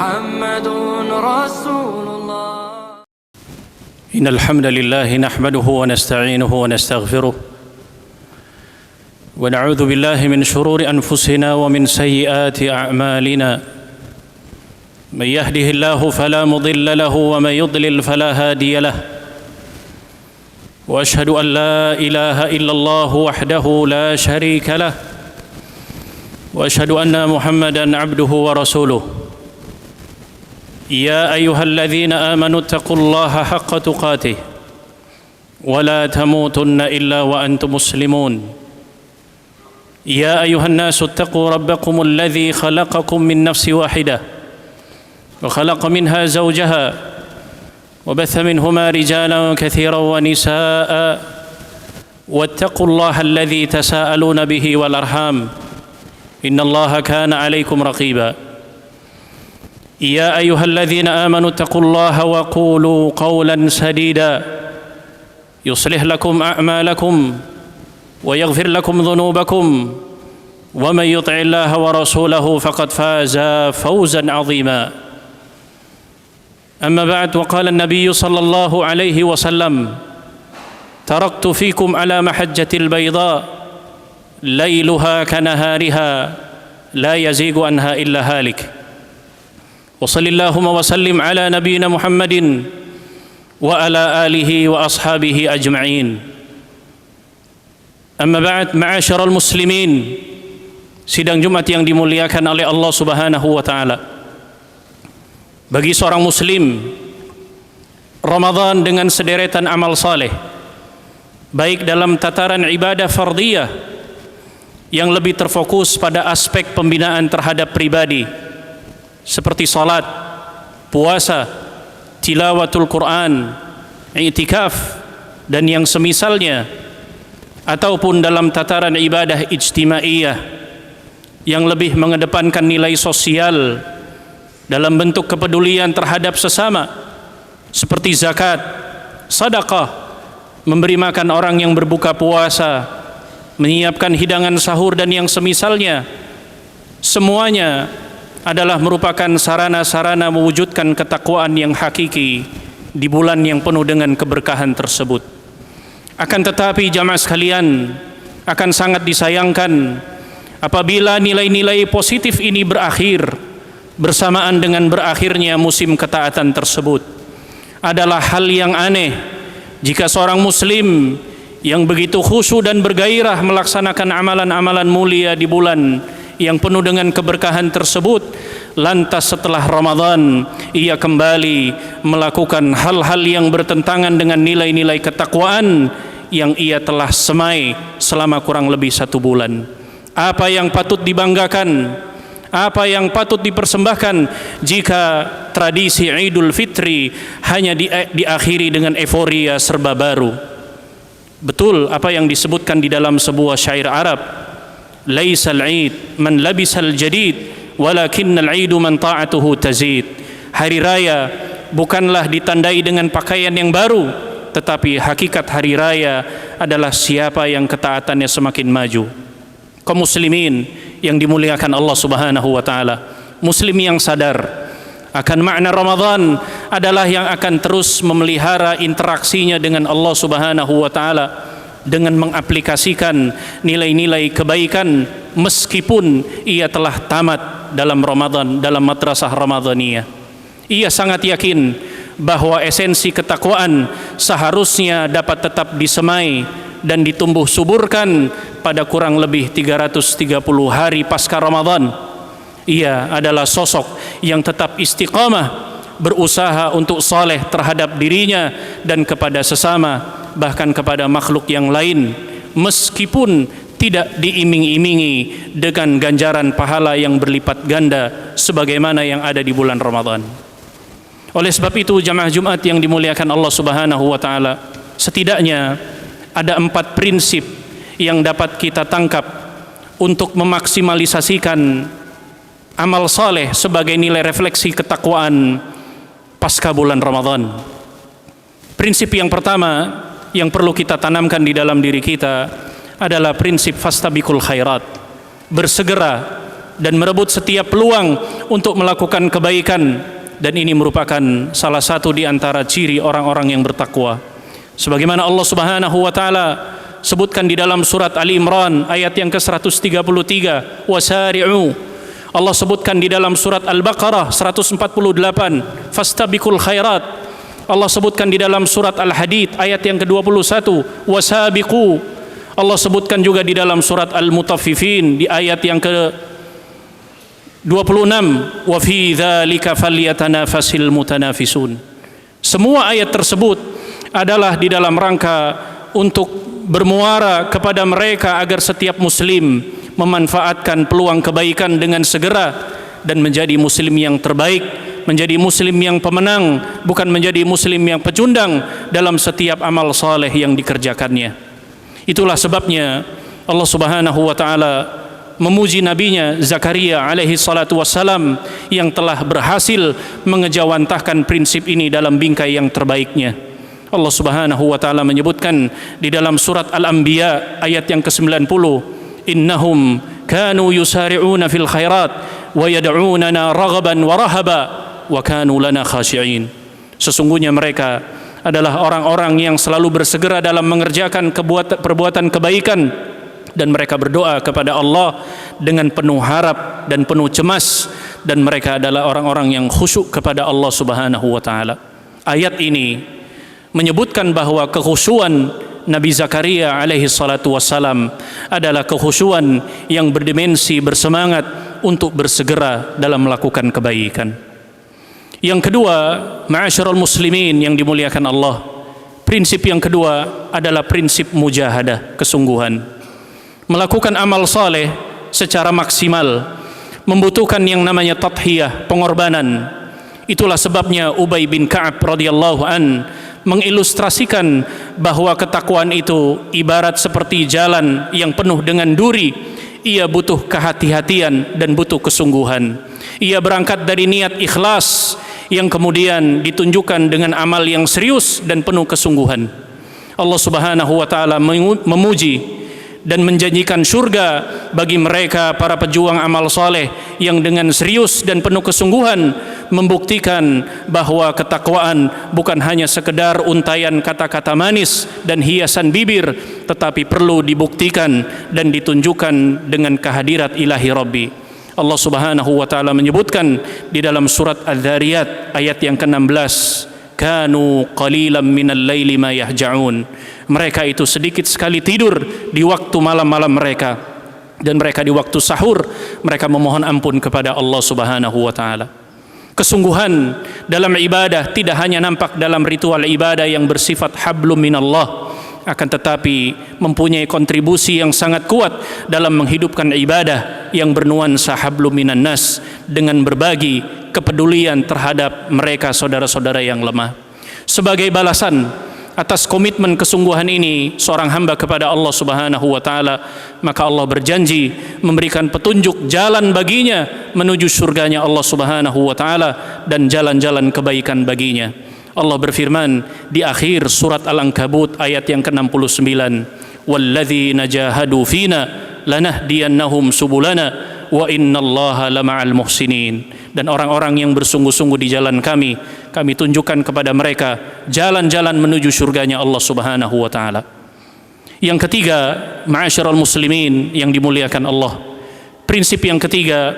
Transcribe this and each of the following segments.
محمد رسول الله. إن الحمد لله نحمده ونستعينه ونستغفره ونعوذ بالله من شرور أنفسنا ومن سيئات أعمالنا من يهده الله فلا مضل له ومن يضلل فلا هادي له وأشهد أن لا إله إلا الله وحده لا شريك له وأشهد أن محمدًا عبده ورسوله يا أيها الذين آمنوا اتقوا الله حق تقاته ولا تموتن إلا وأنتم مسلمون يا أيها الناس اتقوا ربكم الذي خلقكم من نفس واحدة وخلق منها زوجها وبث منهما رجالا كثيرا ونساء واتقوا الله الذي تساءلون به والأرحام إن الله كان عليكم رقيبا يا أيها الذين آمنوا اتقوا الله وقولوا قولا سديدا يصلح لكم أعمالكم ويغفر لكم ذنوبكم ومن يطع الله ورسوله فقد فاز فوزا عظيما أما بعد وقال النبي صلى الله عليه وسلم تركت فيكم على محجة البيضاء ليلها كنهارها لا يزيغ عنها إلا هالك وصل اللهم وسلم على نبينا محمد وعلى آله وأصحابه أجمعين أما بعد معاشر المسلمين sidang Jumat yang dimuliakan oleh Allah Subhanahu wa taala. Bagi seorang muslim, Ramadan dengan sederetan amal saleh, baik dalam tataran ibadah fardiyah yang lebih terfokus pada aspek pembinaan terhadap pribadi seperti salat, puasa, tilawatul Quran, i'tikaf dan yang semisalnya, ataupun dalam tataran ibadah ijtimaiyah yang lebih mengedepankan nilai sosial dalam bentuk kepedulian terhadap sesama seperti zakat, sedekah, memberi makan orang yang berbuka puasa, menyiapkan hidangan sahur dan yang semisalnya, semuanya adalah merupakan sarana-sarana mewujudkan ketakwaan yang hakiki di bulan yang penuh dengan keberkahan tersebut. Akan tetapi jamaah sekalian, akan sangat disayangkan apabila nilai-nilai positif ini berakhir bersamaan dengan berakhirnya musim ketaatan tersebut. Adalah hal yang aneh jika seorang muslim yang begitu khusyuk dan bergairah melaksanakan amalan-amalan mulia di bulan yang penuh dengan keberkahan tersebut, lantas setelah Ramadan ia kembali melakukan hal-hal yang bertentangan dengan nilai-nilai ketakwaan yang ia telah semai selama kurang lebih 1 bulan. Apa yang patut dibanggakan, apa yang patut dipersembahkan jika tradisi Idul Fitri hanya diakhiri dengan euforia serba baru. Betul apa yang disebutkan di dalam sebuah syair Arab, laisal Eid man labisal jadid walakinnal Eidu man ta'atuhu tazid. Hari raya bukanlah ditandai dengan pakaian yang baru, tetapi hakikat hari raya adalah siapa yang ketaatannya semakin maju. Kaum muslimin yang dimuliakan Allah Subhanahu wa taala, muslim yang sadar akan makna Ramadan adalah yang akan terus memelihara interaksinya dengan Allah Subhanahu wa taala dengan mengaplikasikan nilai-nilai kebaikan meskipun ia telah tamat dalam Ramadan, dalam madrasah Ramadaniyah. Ia sangat yakin bahwa esensi ketakwaan seharusnya dapat tetap disemai dan ditumbuh suburkan pada kurang lebih 330 hari pasca Ramadan. Ia adalah sosok yang tetap istiqamah, berusaha untuk saleh terhadap dirinya dan kepada sesama, bahkan kepada makhluk yang lain, meskipun tidak diiming-imingi dengan ganjaran pahala yang berlipat ganda sebagaimana yang ada di bulan Ramadan. Oleh sebab itu jamaah Jumat yang dimuliakan Allah Subhanahu wa taala, setidaknya ada 4 prinsip yang dapat kita tangkap untuk memaksimalisasikan amal saleh sebagai nilai refleksi ketakwaan pasca bulan Ramadan. Prinsip yang pertama yang perlu kita tanamkan di dalam diri kita adalah prinsip fastabiqul khairat, bersegera dan merebut setiap peluang untuk melakukan kebaikan, dan ini merupakan salah satu di antara ciri orang-orang yang bertakwa. Sebagaimana Allah Subhanahu wa taala sebutkan di dalam surat Ali Imran ayat yang ke-133, wasari'u. Allah sebutkan di dalam surat Al-Baqarah 148, fastabiqul khairat. Allah sebutkan di dalam surat Al-Hadid ayat yang ke-21, wasabiqu. Allah sebutkan juga di dalam surat Al-Mutaffifin di ayat yang ke-26, wa fi dzalika falyatanafasil mutanafisun. Semua ayat tersebut adalah di dalam rangka untuk bermuara kepada mereka agar setiap muslim memanfaatkan peluang kebaikan dengan segera dan menjadi muslim yang terbaik, menjadi muslim yang pemenang, bukan menjadi muslim yang pecundang dalam setiap amal saleh yang dikerjakannya. Itulah sebabnya Allah Subhanahu wa taala memuji nabinya Zakaria alaihi salatu wassalam yang telah berhasil mengejawantahkan prinsip ini dalam bingkai yang terbaiknya. Allah Subhanahu wa taala menyebutkan di dalam surat Al-Anbiya ayat yang ke-90, innahum kanu yusari'una fil khairat wa yad'unana raghaban wa rahaba wa kanu lana khashi'in. Sesungguhnya mereka adalah orang-orang yang selalu bersegera dalam mengerjakan perbuatan kebaikan, dan mereka berdoa kepada Allah dengan penuh harap dan penuh cemas, dan mereka adalah orang-orang yang khusyuk kepada Allah Subhanahu wa taala. Ayat ini menyebutkan bahwa kekhusyuan Nabi Zakaria alaihi salatu wassalam adalah kekhusyuan yang berdimensi bersemangat untuk bersegera dalam melakukan kebaikan. Yang kedua, ma'asyiral muslimin yang dimuliakan Allah, prinsip yang kedua adalah prinsip mujahadah, kesungguhan. Melakukan amal saleh secara maksimal membutuhkan yang namanya tadhiyah, pengorbanan. Itulah sebabnya Ubay bin Ka'ab radhiyallahu an mengilustrasikan bahwa ketakwaan itu ibarat seperti jalan yang penuh dengan duri. Ia butuh kehati-hatian dan butuh kesungguhan. Ia berangkat dari niat ikhlas yang kemudian ditunjukkan dengan amal yang serius dan penuh kesungguhan. Allah Subhanahu wa taala memuji dan menjanjikan surga bagi mereka para pejuang amal saleh yang dengan serius dan penuh kesungguhan membuktikan bahwa ketakwaan bukan hanya sekedar untayan kata-kata manis dan hiasan bibir, tetapi perlu dibuktikan dan ditunjukkan dengan kehadirat ilahi Rabbi. Allah Subhanahu wa taala menyebutkan di dalam surat Adz-Dzariyat ayat yang ke-16, kanu qalilan minal laili ma yahja'un. Mereka itu sedikit sekali tidur di waktu malam-malam mereka, dan mereka di waktu sahur mereka memohon ampun kepada Allah Subhanahu wa taala. Kesungguhan dalam ibadah tidak hanya nampak dalam ritual ibadah yang bersifat hablum minallah, akan tetapi mempunyai kontribusi yang sangat kuat dalam menghidupkan ibadah yang bernuansa hablum minan nas, dengan berbagi kepedulian terhadap mereka saudara-saudara yang lemah. Sebagai balasan atas komitmen kesungguhan ini seorang hamba kepada Allah Subhanahu wa taala, maka Allah berjanji memberikan petunjuk jalan baginya menuju surganya Allah Subhanahu wa taala dan jalan-jalan kebaikan baginya. Allah berfirman di akhir surat Al-Ankabut ayat yang ke-69, walladzina jahadu fina lanahdiyannahum subulana wa innallaha lama'al muhsinin. Dan orang-orang yang bersungguh-sungguh di jalan kami tunjukkan kepada mereka jalan-jalan menuju surganya Allah Subhanahu wa taala. Yang ketiga, ma'asyiral muslimin yang dimuliakan Allah, prinsip yang ketiga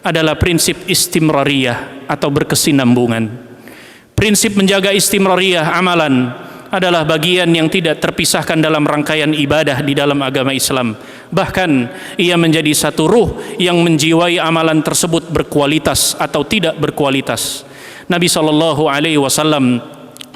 adalah prinsip istimrariyah atau berkesinambungan. Prinsip menjaga istimrariyah amalan adalah bagian yang tidak terpisahkan dalam rangkaian ibadah di dalam agama Islam. Bahkan ia menjadi satu ruh yang menjiwai amalan tersebut berkualitas atau tidak berkualitas. Nabi SAW,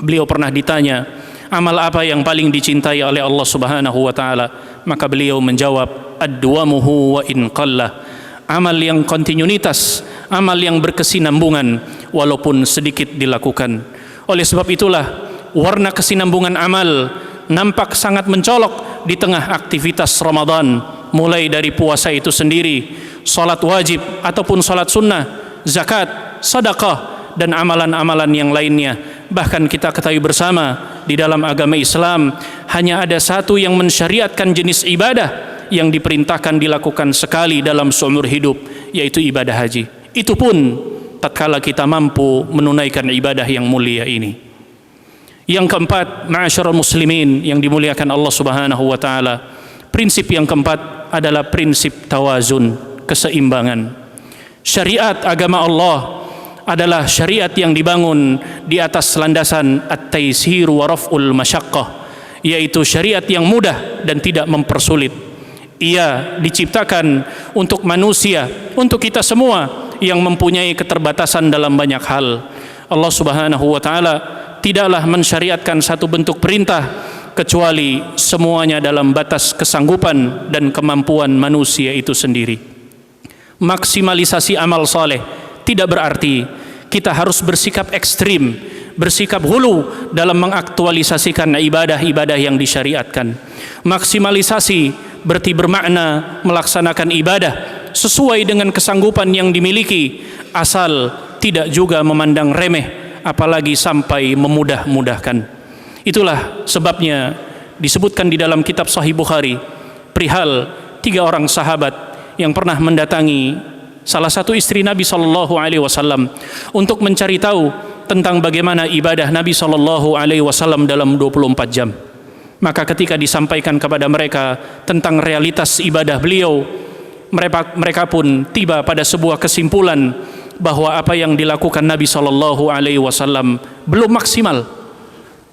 beliau pernah ditanya, amal apa yang paling dicintai oleh Allah Subhanahu wa taala? Maka beliau menjawab, ad-duwamuhu wa in qalla. Amal yang kontinuitas, amal yang berkesinambungan walaupun sedikit dilakukan. Oleh sebab itulah warna kesinambungan amal nampak sangat mencolok di tengah aktivitas Ramadan, mulai dari puasa itu sendiri, salat wajib ataupun salat sunnah, zakat, sedekah, dan amalan-amalan yang lainnya. Bahkan kita ketahui bersama di dalam agama Islam hanya ada satu yang mensyariatkan jenis ibadah yang diperintahkan dilakukan sekali dalam seumur hidup, yaitu ibadah haji. Itu pun tatkala kita mampu menunaikan ibadah yang mulia ini. Yang keempat, ma'asyiral muslimin yang dimuliakan Allah Subhanahu wa taala, prinsip yang keempat adalah prinsip tawazun, keseimbangan. Syariat agama Allah adalah syariat yang dibangun di atas landasan at-taisir wa raf'ul masyaqqah, yaitu syariat yang mudah dan tidak mempersulit. Ia diciptakan untuk manusia, untuk kita semua yang mempunyai keterbatasan dalam banyak hal. Allah Subhanahu wa taala tidaklah mensyariatkan satu bentuk perintah kecuali semuanya dalam batas kesanggupan dan kemampuan manusia itu sendiri. Maksimalisasi amal saleh tidak berarti kita harus bersikap ekstrim, bersikap hulu dalam mengaktualisasikan ibadah-ibadah yang disyariatkan. Maksimalisasi berarti bermakna melaksanakan ibadah sesuai dengan kesanggupan yang dimiliki, asal tidak juga memandang remeh, apalagi sampai memudah-mudahkan. Itulah sebabnya disebutkan di dalam kitab Sahih Bukhari perihal 3 orang sahabat yang pernah mendatangi salah satu istri Nabi SAW untuk mencari tahu tentang bagaimana ibadah Nabi SAW dalam 24 jam. Maka ketika disampaikan kepada mereka tentang realitas ibadah beliau, mereka pun tiba pada sebuah kesimpulan bahwa apa yang dilakukan Nabi SAW belum maksimal.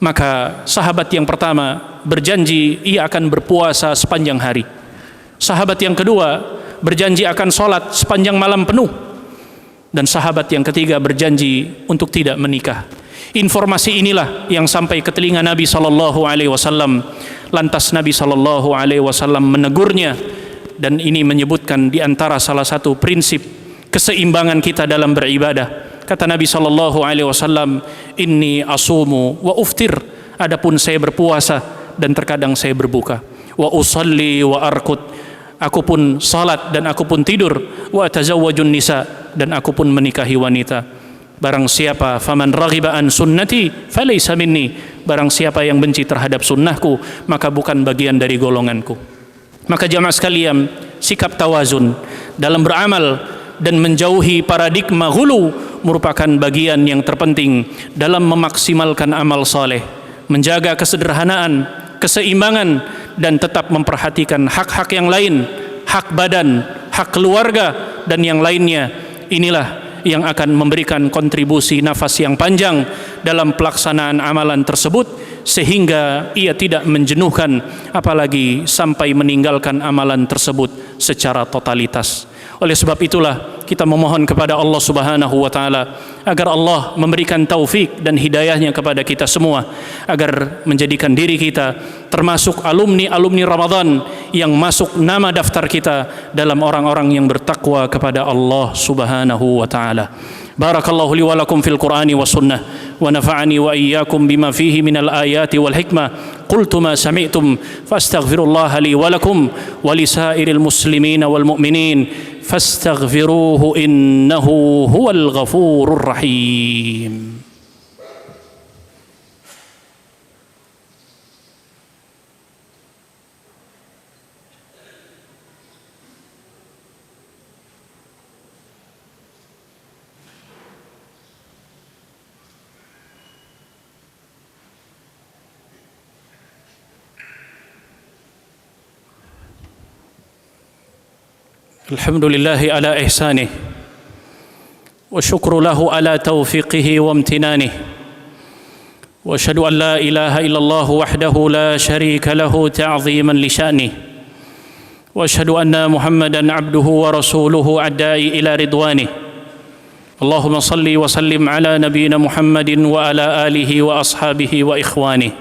Maka sahabat yang pertama berjanji ia akan berpuasa sepanjang hari. Sahabat yang kedua berjanji akan sholat sepanjang malam penuh. Dan sahabat yang ketiga berjanji untuk tidak menikah. Informasi inilah yang sampai ke telinga Nabi SAW. Lantas Nabi SAW menegurnya, dan ini menyebutkan di antara salah satu prinsip keseimbangan kita dalam beribadah. Kata Nabi SAW, inni asumu wa uftir, adapun saya berpuasa dan terkadang saya berbuka. Wa usalli wa arkut, aku pun salat dan aku pun tidur. Wa tazawwajun nisa, dan aku pun menikahi wanita. Barang siapa, faman raghiba an sunnati falaysa minni, barang siapa yang benci terhadap sunnahku maka bukan bagian dari golonganku. Maka jamaah sekalian, sikap tawazun dalam beramal dan menjauhi paradigma ghulu merupakan bagian yang terpenting dalam memaksimalkan amal saleh, menjaga kesederhanaan, keseimbangan, dan tetap memperhatikan hak-hak yang lain, hak badan, hak keluarga, dan yang lainnya. Inilah yang akan memberikan kontribusi nafas yang panjang dalam pelaksanaan amalan tersebut, sehingga ia tidak menjenuhkan, apalagi sampai meninggalkan amalan tersebut secara totalitas. Oleh sebab itulah kita memohon kepada Allah Subhanahu wa taala agar Allah memberikan taufik dan hidayahnya kepada kita semua, agar menjadikan diri kita termasuk alumni Ramadan yang masuk nama daftar kita dalam orang-orang yang bertakwa kepada Allah Subhanahu wa taala. Barakallahu li wa lakum fil Qur'ani was sunnah wa nafa'ani wa iyyakum bima fihi minal ayati wal hikmah. Qultu ma sami'tum fastaghfirullaha li wa lakum wa lisairil muslimina wal mu'minin fastaghfiruhu innahu huwal ghafurur rahim. Alhamdulillahi ala ihsanih wa syukru lahu ala taufiqihi wa amtinanihi wa asyhadu an la ilaha illallah wahdahu la syarika lahu ta'ziman li sya'nihi wa asyhadu anna Muhammadan abduhu wa rasuluhu adda'i ila ridwanihi. Allahumma salli wa sallim ala nabiyyina Muhammadin wa ala alihi wa ashabihi wa ikhwanihi.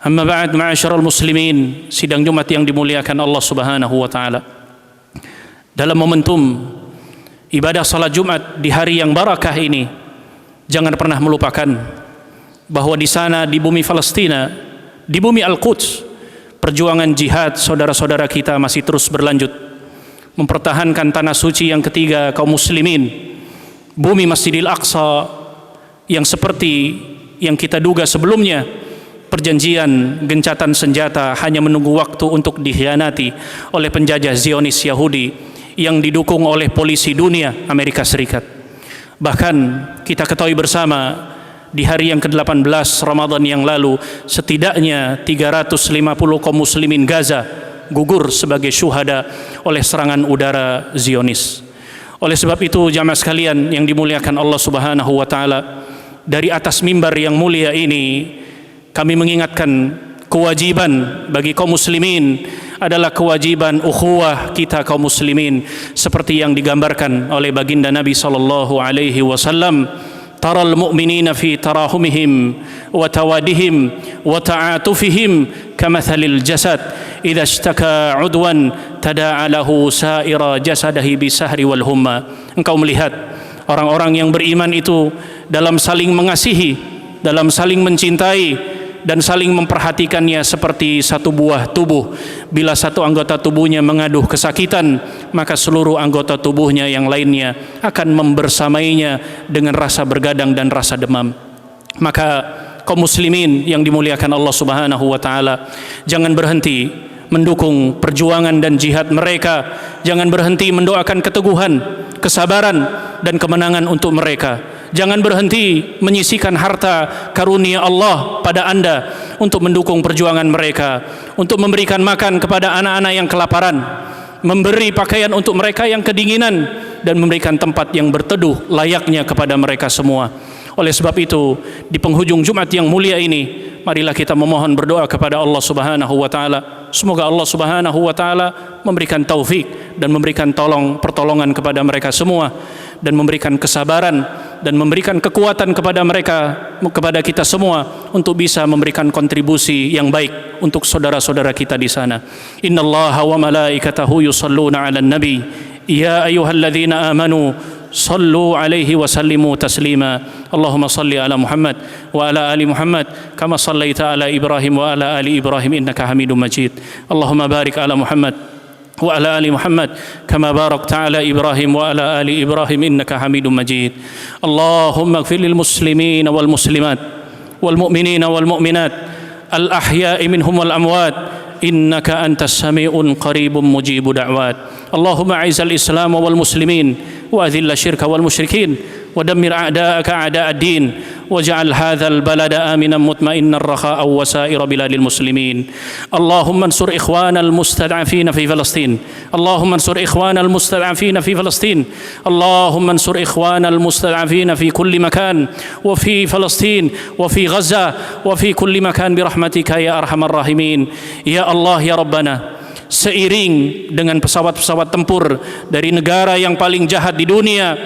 Amma ba'd, ma'asyiral muslimin, sidang Jumat yang dimuliakan Allah Subhanahu wa taala. Dalam momentum ibadah salat Jumat di hari yang barakah ini, jangan pernah melupakan bahwa di sana, di bumi Palestina, di bumi Al-Quds, perjuangan jihad saudara-saudara kita masih terus berlanjut, mempertahankan tanah suci yang ketiga kaum muslimin, bumi Masjidil Aqsa yang seperti yang kita duga sebelumnya, perjanjian gencatan senjata hanya menunggu waktu untuk dikhianati oleh penjajah Zionis Yahudi yang didukung oleh polisi dunia Amerika Serikat. Bahkan kita ketahui bersama di hari yang ke-18 Ramadan yang lalu, setidaknya 350 kaum muslimin Gaza gugur sebagai syuhada oleh serangan udara Zionis. Oleh sebab itu jamaah sekalian yang dimuliakan Allah Subhanahu wa taala, dari atas mimbar yang mulia ini kami mengingatkan kewajiban bagi kaum muslimin adalah kewajiban ukhuwah kita kaum muslimin seperti yang digambarkan oleh baginda Nabi sallallahu alaihi wasallam. Taral mu'minina fi tarahumihim wa tawadihim wa ta'atufihim kamathalil jasad idza ishtaka 'udwan tada'a lahu sa'ira jasadihi bisahri wal humma. Engkau melihat orang-orang yang beriman itu dalam saling mengasihi, dalam saling mencintai dan saling memperhatikannya seperti satu buah tubuh. Bila satu anggota tubuhnya mengaduh kesakitan, maka seluruh anggota tubuhnya yang lainnya akan membersamainya dengan rasa bergadang dan rasa demam. Maka kaum muslimin yang dimuliakan Allah Subhanahu wa taala, jangan berhenti mendukung perjuangan dan jihad mereka. Jangan berhenti mendoakan keteguhan, kesabaran dan kemenangan untuk mereka. Jangan berhenti menyisikan harta karunia Allah pada Anda untuk mendukung perjuangan mereka, untuk memberikan makan kepada anak-anak yang kelaparan, memberi pakaian untuk mereka yang kedinginan, dan memberikan tempat yang berteduh layaknya kepada mereka semua. Oleh sebab itu, di penghujung Jumat yang mulia ini, marilah kita memohon berdoa kepada Allah Subhanahu wa taala. Semoga Allah Subhanahu wa taala memberikan taufik dan memberikan pertolongan kepada mereka semua, dan memberikan kesabaran dan memberikan kekuatan kepada mereka, kepada kita semua, untuk bisa memberikan kontribusi yang baik untuk saudara-saudara kita di sana. Innallaha wa malaikatahu yusalluna 'alan nabi ya ayyuhalladzina amanu sallu alaihi wa sallimu taslima. Allahumma salli ala Muhammad wa ala ali Muhammad kama sallaita ala Ibrahim wa ala ali Ibrahim innaka Hamidum Majid. Allahumma barik ala Muhammad wa ala ali Muhammad kama barakta ala Ibrahim wa ala ali Ibrahim innaka Hamidum Majid. Allahumma ighfir lil muslimin wal muslimat wal mu'minin wal mu'minat al ahya'i minhum wal amwat innaka antas sami'un qaribun mujibu da'wat. Allahumma a'izzal islam wal muslimin wa adhilla syirka wal musyrikin wa dammir a'da'aka a'da'ad din waj'al hadzal balada aminan mutma'innan rakha'a wa sa'ira biladil muslimin. Allahumma ansur ikhwanal mustad'afina fi Palestin. Allahumma ansur ikhwanal mustad'afina fi Palestin. Allahumma ansur ikhwanal mustad'afina fi kulli makan wa fi Palestin wa fi Gaza wa fi kulli makan bi rahmatika ya arhamar rahimin. Ya Allah ya Rabbana, seiring dengan pesawat-pesawat tempur dari negara yang paling jahat di dunia,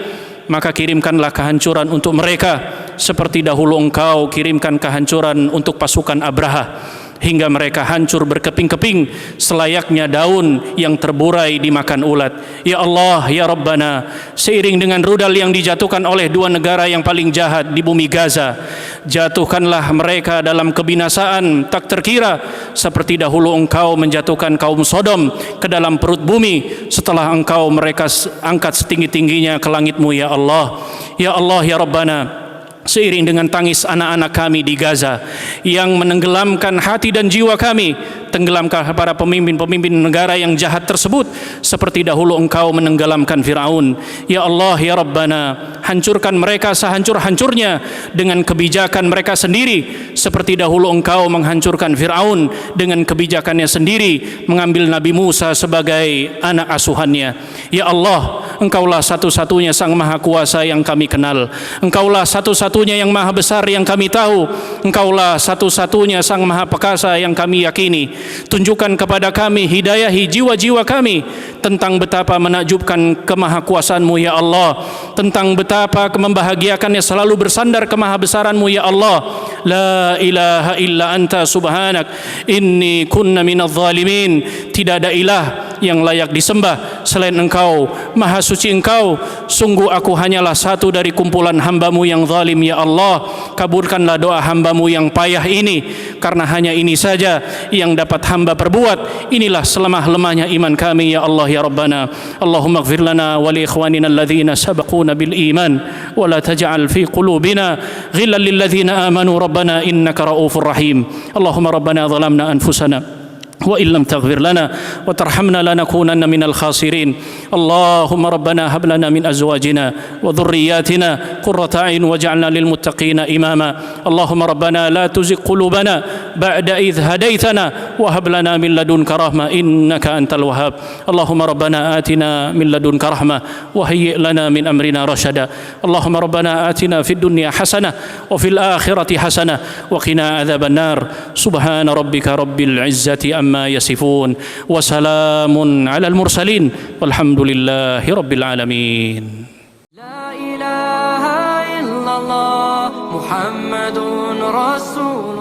maka kirimkanlah kehancuran untuk mereka seperti dahulu Engkau kirimkan kehancuran untuk pasukan Abraha, hingga mereka hancur berkeping-keping selayaknya daun yang terburai dimakan ulat. Ya Allah ya Rabbana, seiring dengan rudal yang dijatuhkan oleh dua negara yang paling jahat di bumi Gaza, jatuhkanlah mereka dalam kebinasaan tak terkira seperti dahulu Engkau menjatuhkan kaum Sodom ke dalam perut bumi setelah Engkau mereka angkat setinggi-tingginya ke langit-Mu ya Allah. Ya Allah ya Rabbana, seiring dengan tangis anak-anak kami di Gaza yang menenggelamkan hati dan jiwa kami, tenggelamkan para pemimpin-pemimpin negara yang jahat tersebut seperti dahulu Engkau menenggelamkan Firaun. Ya Allah ya Rabbana, hancurkan mereka sehancur-hancurnya dengan kebijakan mereka sendiri seperti dahulu Engkau menghancurkan Firaun dengan kebijakannya sendiri, mengambil Nabi Musa sebagai anak asuhannya. Ya Allah, Engkaulah satu-satunya Sang Maha Kuasa yang kami kenal. Engkaulah satu-satunya yang maha besar yang kami tahu. Engkaulah satu-satunya Sang Maha Perkasa yang kami yakini. Tunjukkan kepada kami, hidayahi jiwa-jiwa kami tentang betapa menakjubkan kemahakuasaan-Mu ya Allah, tentang betapa membahagiakannya selalu bersandar kemahabesaran-Mu ya Allah. La ilaha illa anta subhanak inni kunna minadh zalimin. Tidak ada ilah yang layak disembah selain Engkau, maha suci Engkau. Sungguh aku hanyalah satu dari kumpulan hamba-Mu yang zalim ya Allah. Kabulkanlah doa hamba-Mu yang payah ini, karena hanya ini saja yang dapat hamba perbuat. Inilah selemah-lemahnya iman kami ya Allah ya Rabbana. Allahumma ighfir lana wa li ikhwanina alladhina sabaquna bil iman wa la taj'al fi qulubina ghillan lil ladzina amanu rabbana innaka raufur rahim. Allahumma rabbana zalamna anfusana وإن لم تغفر لنا وترحمنا لنكونن من الخاسرين. اللهم ربنا هب لنا من أزواجنا وذرياتنا قرة أعين واجعلنا للمتقين إماما. اللهم ربنا لا تزغ قلوبنا بعد إذ هديتنا وهب لنا من لدنك رحمة إنك أنت الوهاب. اللهم ربنا آتنا من لدنك رحمة وهيئ لنا من أمرنا رشدا. اللهم ربنا آتنا في الدنيا حسنة وفي الآخرة حسنة وقنا عذاب النار. سبحان ربك رب العزة أما يصفون وسلام على المرسلين والحمد لله رب العالمين. لا إله إلا الله محمد رسول